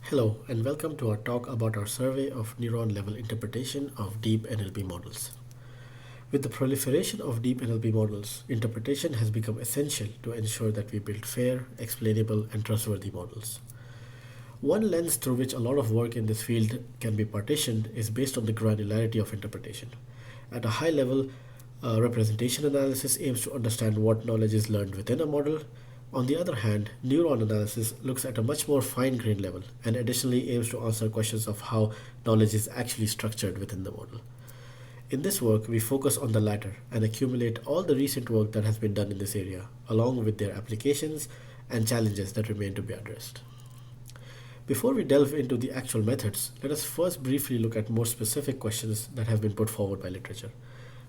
Hello and welcome to our talk about our survey of neuron level interpretation of deep NLP models. With the proliferation of deep NLP models, interpretation has become essential to ensure that we build fair, explainable, and trustworthy models. One lens through which a lot of work in this field can be partitioned is based on the granularity of interpretation. At a high level, representation analysis aims to understand what knowledge is learned within a model. On the other hand, neuron analysis looks at a much more fine-grained level and additionally aims to answer questions of how knowledge is actually structured within the model. In this work, we focus on the latter and accumulate all the recent work that has been done in this area, along with their applications and challenges that remain to be addressed. Before we delve into the actual methods, let us first briefly look at more specific questions that have been put forward by literature.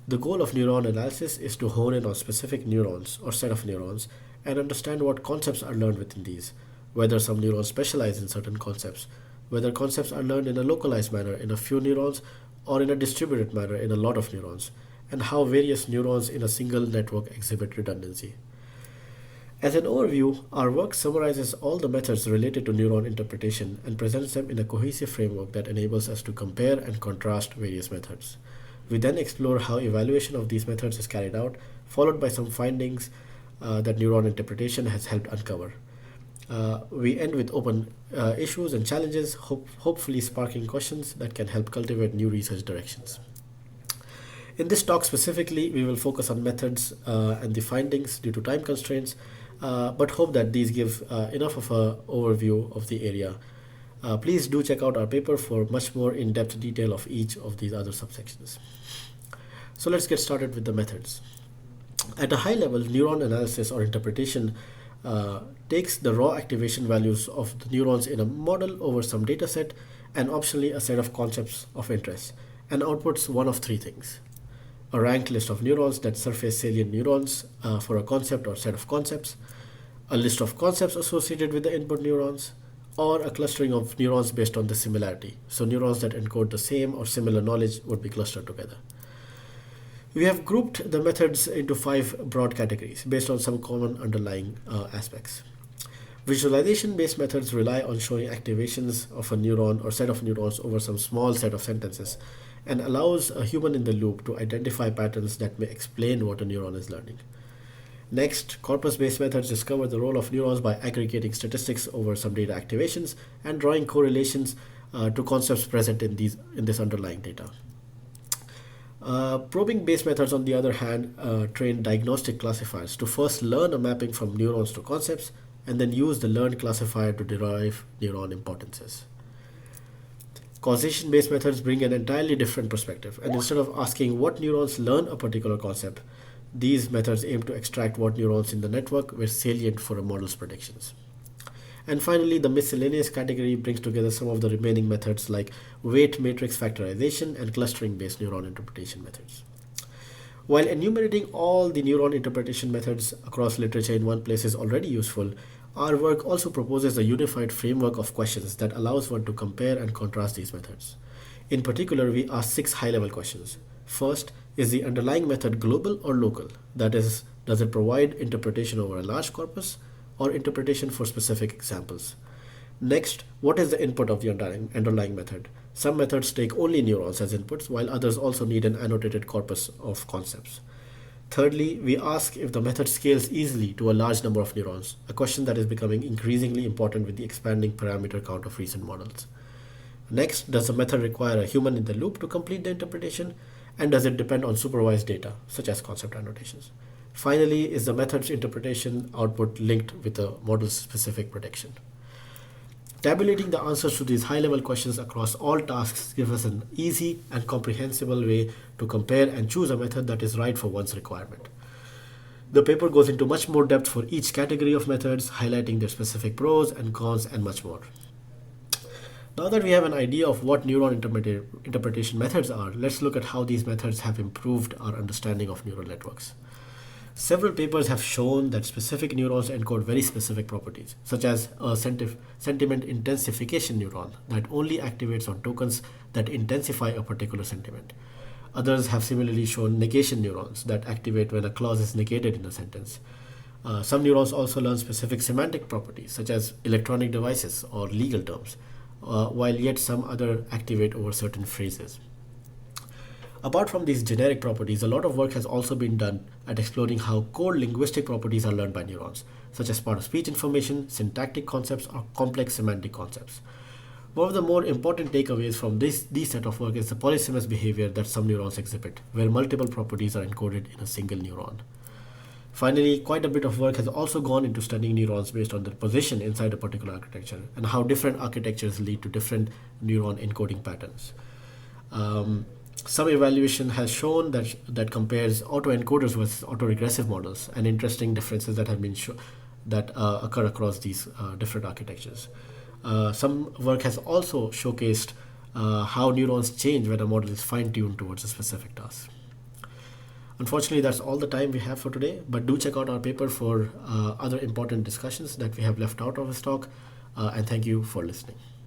The goal of neuron analysis is to hone in on specific neurons or set of neurons and understand what concepts are learned within these, whether some neurons specialize in certain concepts, whether concepts are learned in a localized manner in a few neurons or in a distributed manner in a lot of neurons, and how various neurons in a single network exhibit redundancy. As an overview, our work summarizes all the methods related to neuron interpretation and presents them in a cohesive framework that enables us to compare and contrast various methods. We then explore how evaluation of these methods is carried out, followed by some findings that neuron interpretation has helped uncover. We end with open issues and challenges, hopefully sparking questions that can help cultivate new research directions. In this talk specifically, we will focus on methods and the findings due to time constraints, but hope that these give enough of an overview of the area. Please do check out our paper for much more in-depth detail of each of these other subsections. So let's get started with the methods. At a high level, neuron analysis or interpretation takes the raw activation values of the neurons in a model over some data set and optionally a set of concepts of interest and outputs one of three things: a ranked list of neurons that surface salient neurons for a concept or set of concepts, a list of concepts associated with the input neurons, or a clustering of neurons based on the similarity. So neurons that encode the same or similar knowledge would be clustered together. We have grouped the methods into 5 broad categories based on some common underlying aspects. Visualization-based methods rely on showing activations of a neuron or set of neurons over some small set of sentences and allows a human in the loop to identify patterns that may explain what a neuron is learning. Next, corpus-based methods discover the role of neurons by aggregating statistics over some data activations and drawing correlations to concepts present in this underlying data. Probing-based methods, on the other hand, train diagnostic classifiers to first learn a mapping from neurons to concepts and then use the learned classifier to derive neuron importances. Causation-based methods bring an entirely different perspective, and instead of asking what neurons learn a particular concept, these methods aim to extract what neurons in the network were salient for a model's predictions. And finally, the miscellaneous category brings together some of the remaining methods like weight matrix factorization and clustering-based neuron interpretation methods. While enumerating all the neuron interpretation methods across literature in one place is already useful, our work also proposes a unified framework of questions that allows one to compare and contrast these methods. In particular, we ask 6 high-level questions. First, is the underlying method global or local? That is, does it provide interpretation over a large corpus or interpretation for specific examples? Next, what is the input of the underlying method? Some methods take only neurons as inputs, while others also need an annotated corpus of concepts. Thirdly, we ask if the method scales easily to a large number of neurons, a question that is becoming increasingly important with the expanding parameter count of recent models. Next, does the method require a human in the loop to complete the interpretation? And does it depend on supervised data, such as concept annotations? Finally, is the method's interpretation output linked with a model's specific prediction? Tabulating the answers to these high-level questions across all tasks gives us an easy and comprehensible way to compare and choose a method that is right for one's requirement. The paper goes into much more depth for each category of methods, highlighting their specific pros and cons and much more. Now that we have an idea of what neuron interpretation methods are, let's look at how these methods have improved our understanding of neural networks. Several papers have shown that specific neurons encode very specific properties, such as a sentiment intensification neuron that only activates on tokens that intensify a particular sentiment. Others have similarly shown negation neurons that activate when a clause is negated in a sentence. Some neurons also learn specific semantic properties, such as electronic devices or legal terms. while yet some other activate over certain phrases. Apart from these generic properties, a lot of work has also been done at exploring how core linguistic properties are learned by neurons, such as part of speech information, syntactic concepts, or complex semantic concepts. One of the more important takeaways from this set of work is the polysemous behavior that some neurons exhibit, where multiple properties are encoded in a single neuron. Finally, quite a bit of work has also gone into studying neurons based on their position inside a particular architecture and how different architectures lead to different neuron encoding patterns. Some evaluation has shown that compares autoencoders versus autoregressive models, and interesting differences that have been that occur across these different architectures. Some work has also showcased how neurons change when a model is fine-tuned towards a specific task. Unfortunately, that's all the time we have for today, but do check out our paper for other important discussions that we have left out of this talk, and thank you for listening.